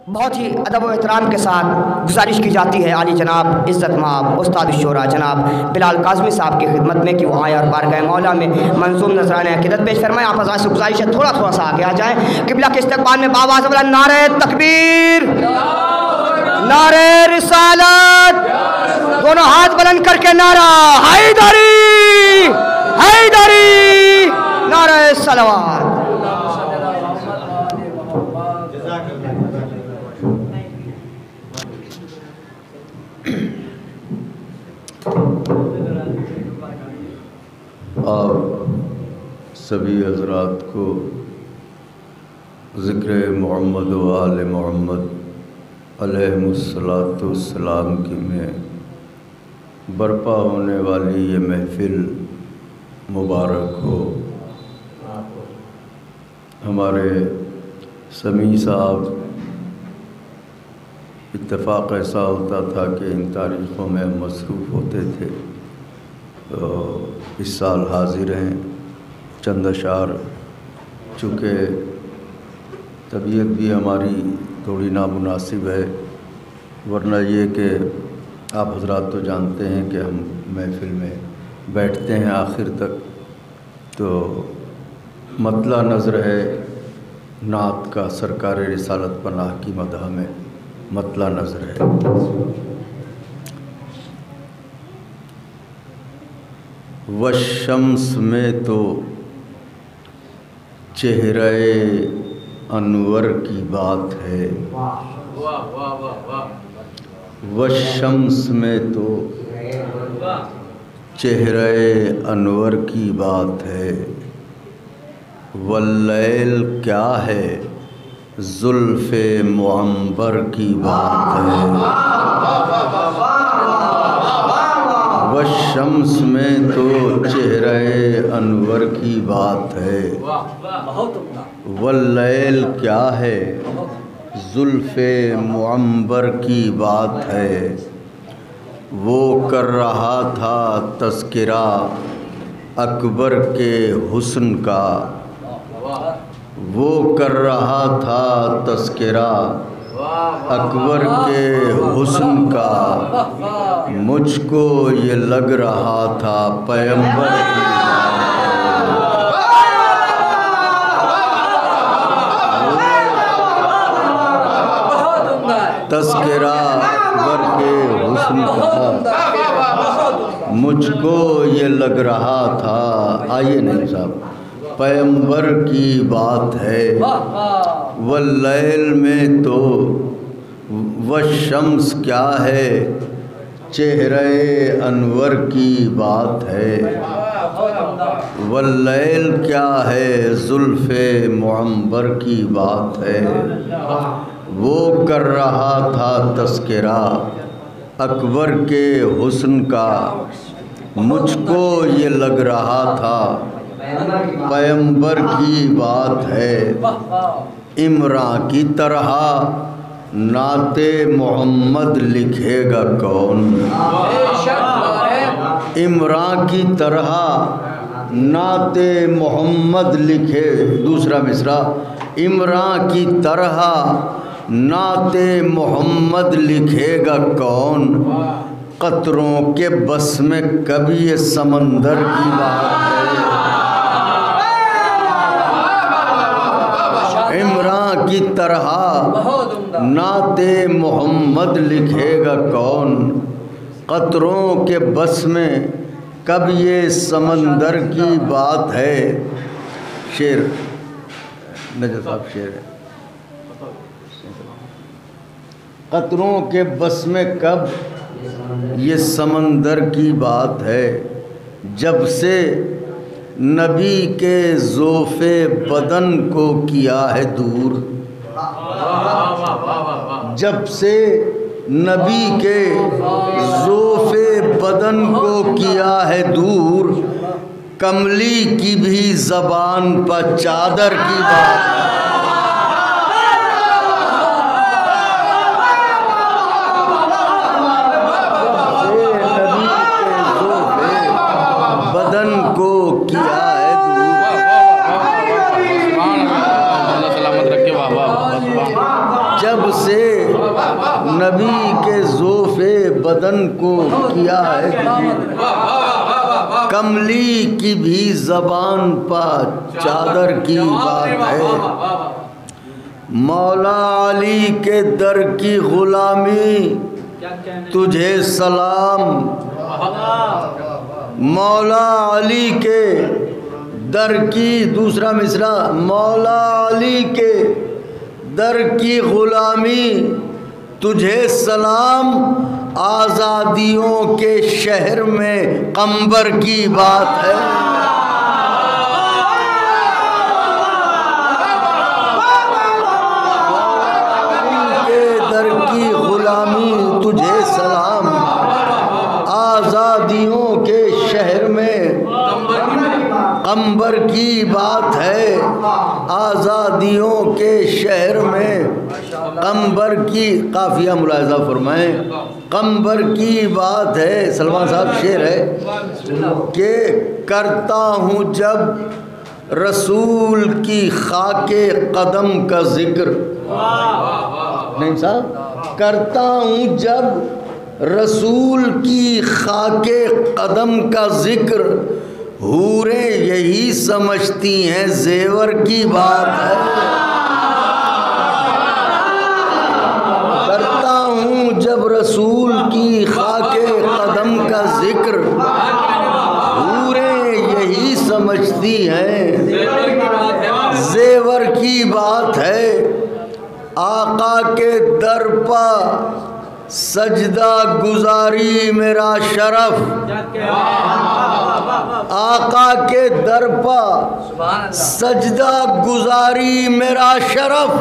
बहुत ही अदब व एहतराम के साथ गुजारिश की जाती है आली जनाब इज़्ज़त माब उस्ताद शोरा जनाब बिलाल काज़मी साहब की खिदमत में कि वो आए और बारगाह मौला में मंजूम नजराना अक़ीदत पेश फरमाएं। आप हज़रात से गुजारिश है थोड़ा थोड़ा सा आगे आ जाएँ। क़िबला के इस्तक़बाल में बावाज़ बोला नारे तकबीर, नारे रिसालत, दोनों हाथ बुलंद करके नारा हैदरी हैदरी, नारे सलवात। आप सभी हज़रात को ज़िक्र मोहम्मद व आले मोहम्मद अलैहिमुस्सलातु वस्सलाम की में बरपा होने वाली ये महफ़िल मुबारक हो। हमारे समी साहब इत्तेफाक ऐसा होता था कि इन तारीख़ों में मसरूफ़ होते थे, तो इस साल हाज़िर हैं। चंद अशार, चूँकि तबीयत भी हमारी थोड़ी नामुनासिब है, वरना ये कि आप हज़रात तो जानते हैं कि हम महफ़िल में बैठते हैं आखिर तक, तो मतला नज़र है नात का सरकार रिसालत पनाह की मदह में मतला नज़र है। वशम्स में तो चेहरे अनवर की बात है, वशम्स में तो चेहरे अनवर की बात है, वल्लैल क्या है जुल्फ़े मुअम्बर की बात है। वशम्स में तो चेहरे अनवर की बात है, वल्लैल क्या है जुल्फ़े मुअम्बर की बात है। वो कर रहा था तज़किरा अकबर के हुस्न का, वो कर रहा था तज़किरा अकबर के हुस्न का, मुझको ये लग रहा था पैगंबर की तज़किरा अकबर के हुस्न का, मुझको ये लग रहा था। आइए नहीं साहब, पैगंबर की बात है। वल्लैल में तो वशम्स क्या है चेहरे अनवर की बात है, वल्लैल क्या है जुल्फ़े मुअम्बर की बात है। वो कर रहा था तज़किरा अकबर के हुस्न का, मुझको ये लग रहा था पैगंबर की बात है। इमरान की तरह नाते मोहम्मद लिखेगा कौन, इमरान की तरह नाते मोहम्मद लिखे। दूसरा मिसरा, इमरान की तरह नाते मोहम्मद लिखेगा कौन, कतरों के बस में कभी ये समंदर की बात है। इमरान की तरह नाते मोहम्मद लिखेगा कौन, कतरों के बस में कब ये समंदर की बात है। शेर नजर साहब शेर है, कतरों के बस में कब ये समंदर की बात है। जब से नबी के ज़ोफ़े बदन को किया है दूर, जब से नबी के ज़ोफ़े बदन को किया है दूर, कमली की भी ज़बान पर चादर की बात। जब से नबी के ज़ोफ़े बदन को किया है, कमली की भी ज़बान पर चादर की बात है। मौला अली के दर की ग़ुलामी तुझे सलाम, मौला अली के दर की, दूसरा मिसरा, मौला अली के दर की ग़ुलामी तुझे सलाम, आज़ादियों के शहर में कंबर की बात है। दर की ग़ुलामी तुझे सलाम, आज़ादियों के शहर में कंबर की बात है। आज़ादियों के शहर में कंबर की, काफिया मुलाहिज़ा फरमाएं, कंबर की बात है। सलमान साहब शेर है कि करता हूँ जब रसूल की खाके कदम का जिक्र, नहीं साहब, करता हूँ जब रसूल की खाके कदम का जिक्र, हूरें यही समझती हैं जेवर की बात है। करता हूँ जब रसूल की खाके कदम का जिक्र, हूरें यही समझती हैं जेवर की बात है। आका के दर पर सजदा गुजारी मेरा शरफ, आका के दर पर सजदा गुजारी मेरा शरफ,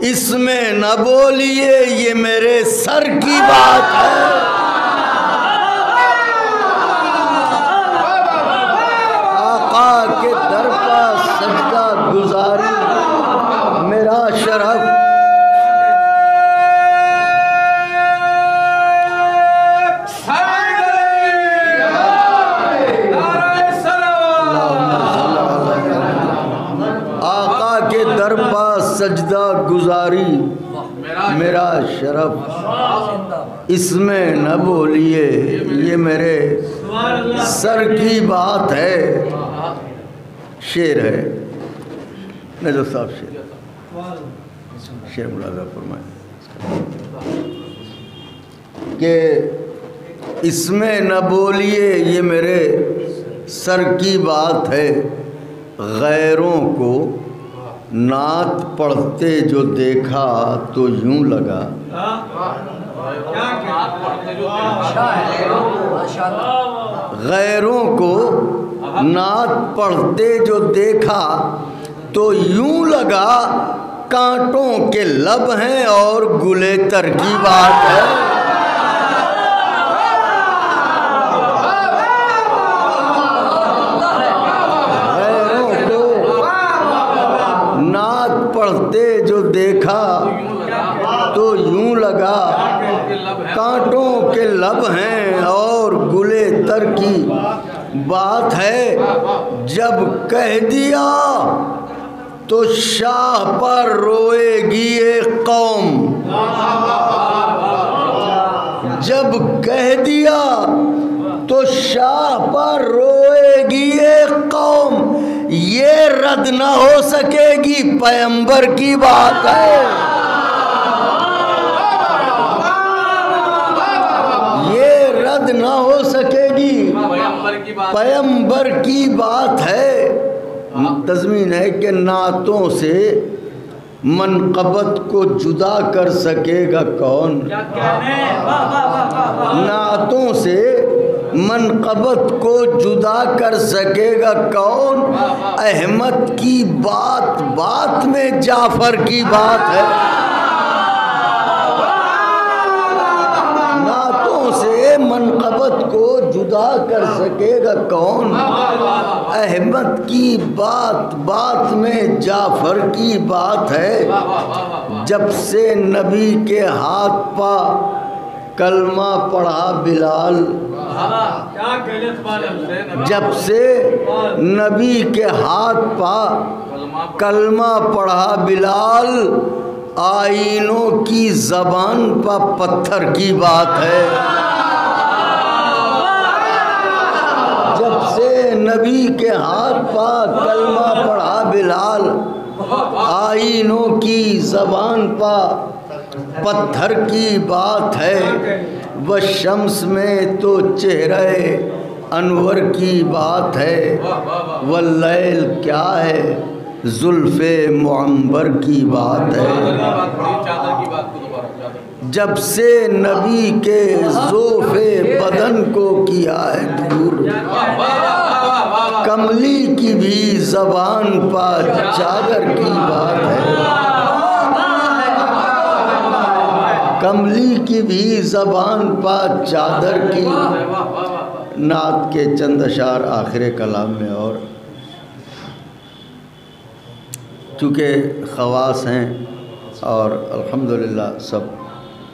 इसमें न बोलिए ये मेरे सर की बात है। आका के दर पर सजदा गुजारी मेरा शरफ, सजदा गुजारी मेरा शरफ, इसमें न बोलिए ये मेरे सर की बात है। शेर है नजर साहब, शेर मुलाज़ा फरमाए कि इसमें न बोलिए ये मेरे सर की बात है। गैरों को नात पढ़ते जो देखा तो यूं लगा, गैरों को नात पढ़ते जो देखा तो यूं लगा कांटों के लब हैं और गुलेतर की बात है। पढ़ते जो देखा तो यूं लगा कांटों के लब हैं और गुले तर की बात है। जब कह दिया तो शाह पर रोएगी एक कौम, जब कह दिया तो शाह पर रोएगी एक कौम, ये रद्द न हो सकेगी पैगंबर की बात है। ये रद्द न हो सकेगी पैगंबर की बात है। तज़मीन है कि नातों से मनक़बत को जुदा कर सकेगा कौन, नातों से मनक़बत को जुदा कर सकेगा कौन। अहमद की बात बात में जाफ़र की बात है। नातों से मनक़बत को जुदा कर सकेगा कौन। अहमद की बात बात में जाफ़र की बात है। जब से नबी के हाथ पा कलमा पढ़ा बिलाल, जब से नबी के हाथ पा कलमा पढ़ा बिलाल, आईनों की ज़बान पर पत्थर की बात है। जब से नबी के हाथ पर कलमा पढ़ा बिलाल, आईनों की ज़बान पर पत्थर की बात है। व शम्स में तो चेहरे अनवर की बात है। व लैल क्या है जुल्फ़े मुअम्बर की बात है। जब से नबी के ज़ोफ़े बदन को किया है दूर, कमली की भी ज़बान पर चादर की बात है। कमली की भी ज़बान पर चादर की। नात के चंद अशार आखिर कलाम में, और चूँकि ख़वास हैं और अल्हम्दुलिल्लाह सब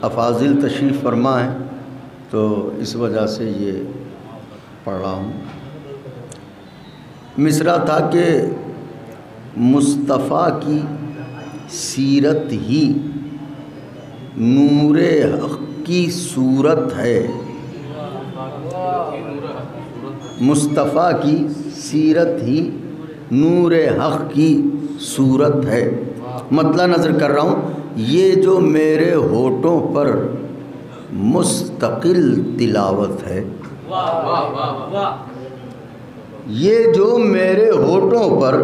अफाजिल तशरीफ़ फरमा हैं, तो इस वजह से ये पढ़ रहा हूँ। मिसरा था कि मुस्तफ़ा की सीरत ही नूरे हक़ की सूरत है। मुस्तफ़ा की सीरत ही नूरे हक़ की सूरत है। मतलब नज़र कर रहा हूँ, ये जो मेरे होठों पर मुस्तकिल तिलावत है, ये जो मेरे होठों पर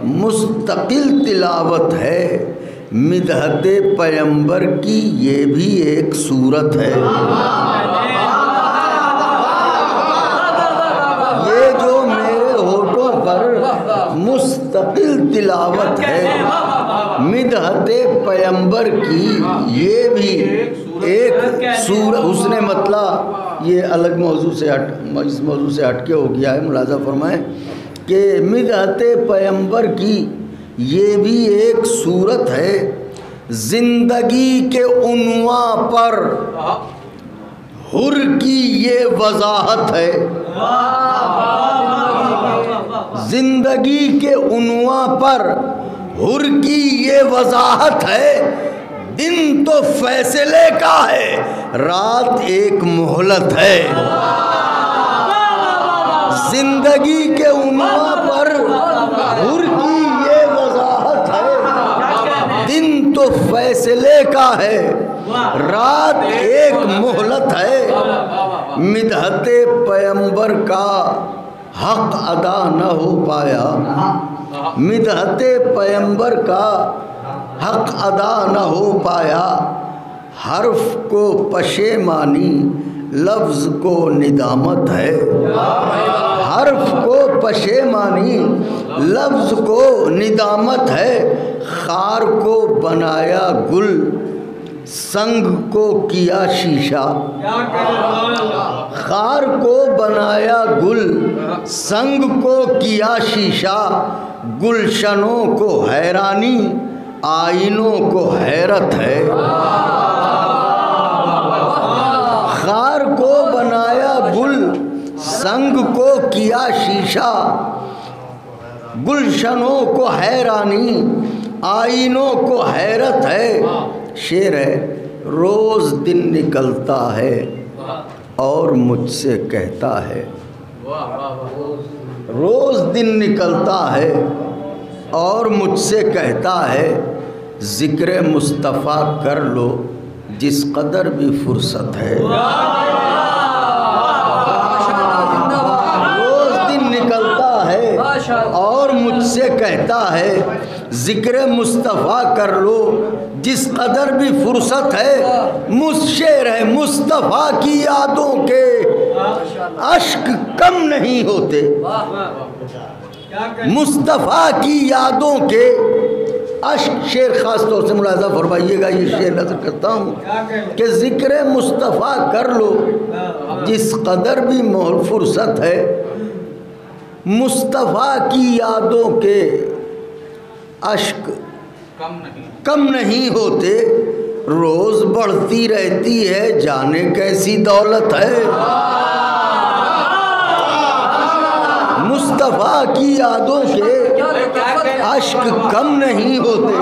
मुस्तकिल तिलावत है, मिदहते पैगंबर की ये भी एक सूरत है। ये जो मेरे होठों पर मुस्तकिल तिलावत है, मिदहते पैगंबर की ये भी एक सूरत। उसने मतलब ये अलग मौजू से इस मौजू से हटके हो गया है। मुलाज़ा फरमाएं कि मिदहते पैगंबर की ये भी एक सूरत है। ज़िंदगी के उन्वा पर हुर की ये वजाहत है। ज़िंदगी के उन्वा पर हुर की ये वजाहत है। दिन तो फैसले का है, रात एक मोहलत है। ज़िंदगी के उन्वा पर हुर की ये वजाहत है। दिन तो फैसले का है, रात एक मोहलत है। मिदहते पैगंबर का हक अदा न हो पाया, मिदहते पैगंबर का हक अदा न हो पाया। हर्फ को पशेमानी, लफ्ज़ को निदामत है। हर्फ को पशेमानी, लफ्ज़ को निदामत है। खार को बनाया गुल, संग को किया शीशा। खार को बनाया गुल, संग को किया शीशा। गुलशनों को हैरानी, आईनों को हैरत है। खार को बनाया गुल, संग को किया शीशा। गुलशनों को हैरानी, आईनों को हैरत है। शेर है, रोज़ दिन निकलता है और मुझसे कहता है। रोज़ दिन निकलता है और मुझसे कहता है, ज़िक्र मुस्तफ़ा कर लो जिस कदर भी फुर्सत है। रोज़ दिन निकलता है और मुझसे कहता है, ज़िक्र मुस्तफ़ा कर लो जिस कदर भी फुर्सत है। मुशेर है, मुस्तफ़ा की यादों के अश्क कम नहीं होते। मुस्तफ़ा की यादों के अश्क। शेर ख़ास तौर से मुलाज़ा फरमाइएगा, ये शेर नज़र करता हूँ कि ज़िक्र मुस्तफ़ा कर लो जिस कदर भी मोहल फुर्सत है। मुस्तफ़ा की यादों के अश्क कम नहीं होते। रोज़ बढ़ती रहती है, जाने कैसी दौलत है। मुस्तफ़ा की यादों के अश्क कम नहीं होते।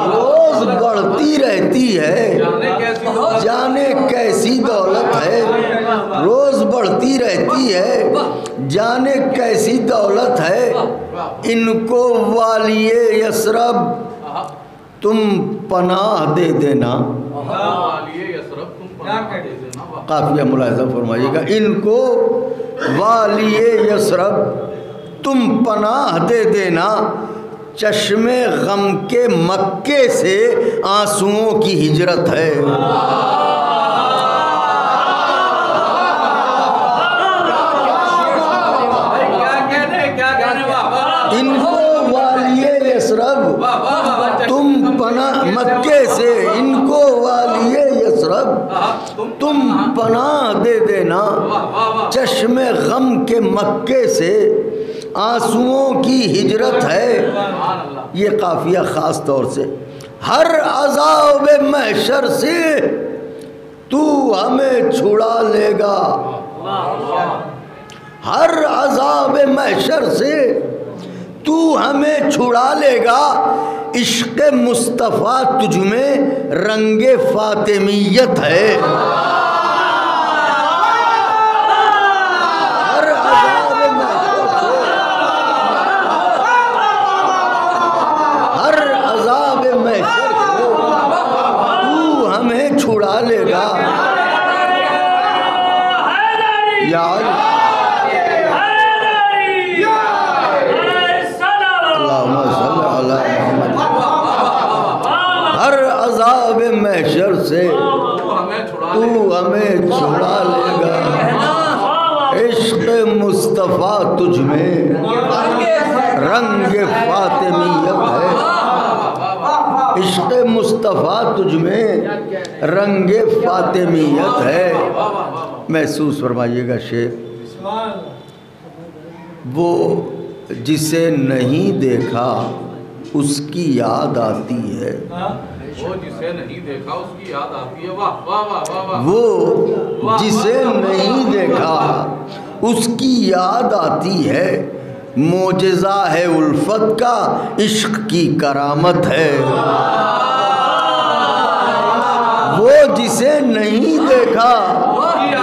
रोज बढ़ती रहती है, जाने कैसी दौलत है। रोज बढ़ती रहती है, जाने कैसी दौलत है। इनको वालिए यसरब तुम पनाह दे देना। काफिया मुलाहिजा फरमाइएगा। इनको वालिए यसरब तुम पनाह दे देना। चश्मे गम के मक्के से आंसुओं की हिजरत है। इनको वालिए यसरब तुम पनाह मक्के से, इनको वालिए यसरब तुम पनाह दे देना। चश्मे गम के मक्के से आंसुओं की हिजरत है। ये काफिया ख़ास तौर से हर अज़ाब महशर से तू हमें छुड़ा लेगा। हर अज़ाब महशर से तू हमें छुड़ा लेगा। इश्क़ मुस्तफ़ा तुझ में रंगे फातिमियत है। छुड़ा लेगा यार। हर अज़ाब महशर से तू हमें छुड़ा लेगा। इश्क़ मुस्तफ़ा तुझ में रंग फातिमियत है। इश्क़ मुस्तफ़ा तुझ में रंगे फातिमियत है। महसूस फरमाइएगा शेर। वो जिसे नहीं देखा उसकी याद आती है। वो जिसे नहीं देखा उसकी याद आती है। वाह वाह वाह वाह। वो जिसे नहीं देखा उसकी याद आती है। मोजज़ा है उल्फत का, इश्क की करामत है। वो जिसे नहीं देखा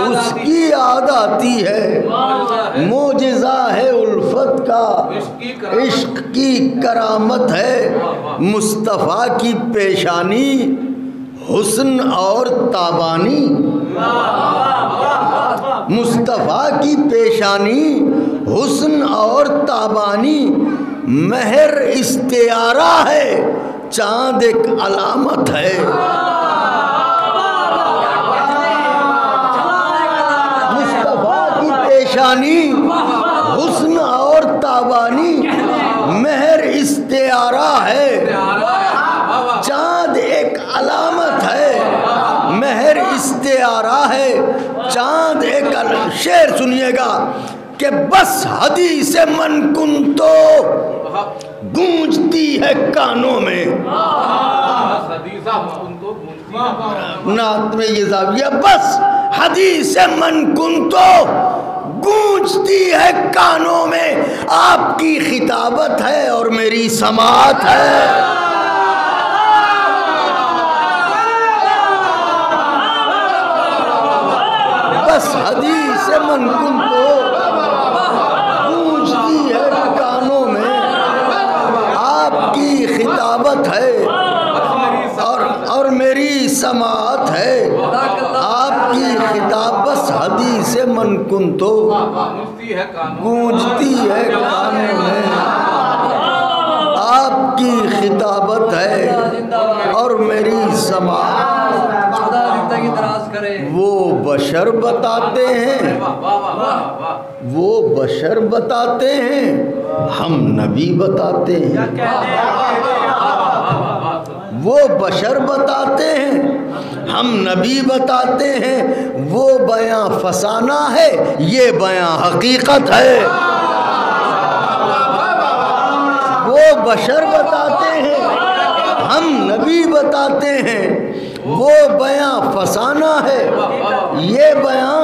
उसकी याद आती है। मोजज़ा है उल्फत का, इश्क की करामत है। मुस्तफ़ा की पेशानी हुस्न और ताबानी। मुस्तफ़ा की पेशानी हुस्न और ताबानी। महर इस्तियारा है, चाँद एक अलामत है। मुस्तफ़ा की पेशानी हुस्न और ताबानी। महर इस्तियारा है, चाँद एक अलामत है। महर इस्तियारा है, चाँद एक शेर सुनिएगा कि बस हदीस मन कुन तो गूंजती है कानों में। नात में ये जाविया बस हदीस मन कुन तो गूंजती है कानों में। आपकी खिताबत है और मेरी समात है। बस हदीस मन कुन तो गूंजती है कानों में। आपकी खिताबत है और मेरी समात है। आपकी खिताब बस हदीस मन कुन तो गूंजती है कानों में। आपकी खिताबत है और मेरी समात। वो बशर बताते हैं, वो बशर बताते हैं, हम नबी बताते हैं। वो बशर बताते हैं, हम नबी बताते हैं। वो बयां फसाना है, ये बयां हकीकत है। वो बशर बताते हैं, हम नबी बताते हैं। वो बयां फसाना है, ये बयां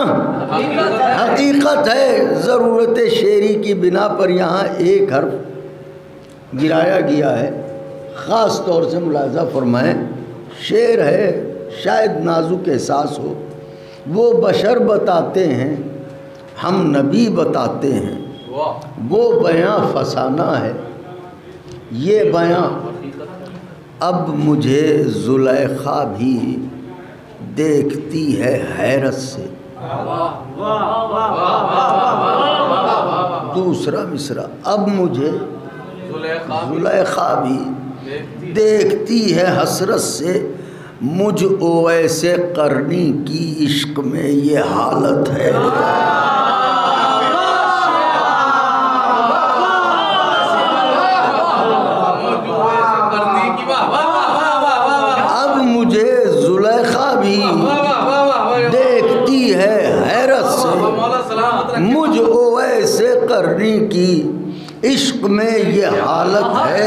हकीकत है। ज़रूरत शेरी की बिना पर यहाँ एक हर्फ गिराया गया है। ख़ास तौर से मुलाहिज़ा फरमाएं, शेर है, शायद नाजुक एहसास हो। वो बशर बताते हैं, हम नबी बताते हैं, वो बयां फसाना है, ये बयां अब मुझे जुलेखा भी देखती है हैरत से। दूसरा मिसरा, अब मुझे जुलेखा भी देखती है हसरत से, मुझ ओवैसे करनी की इश्क में ये हालत है। अब मुझे जुलेखा भी देखती है हैरत से, मुझ ओवैसे करनी की इश्क में ये हालत है।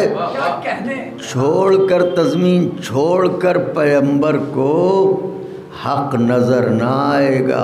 छोड़कर तज़मीन, छोड़कर पैगंबर को हक नज़र ना आएगा।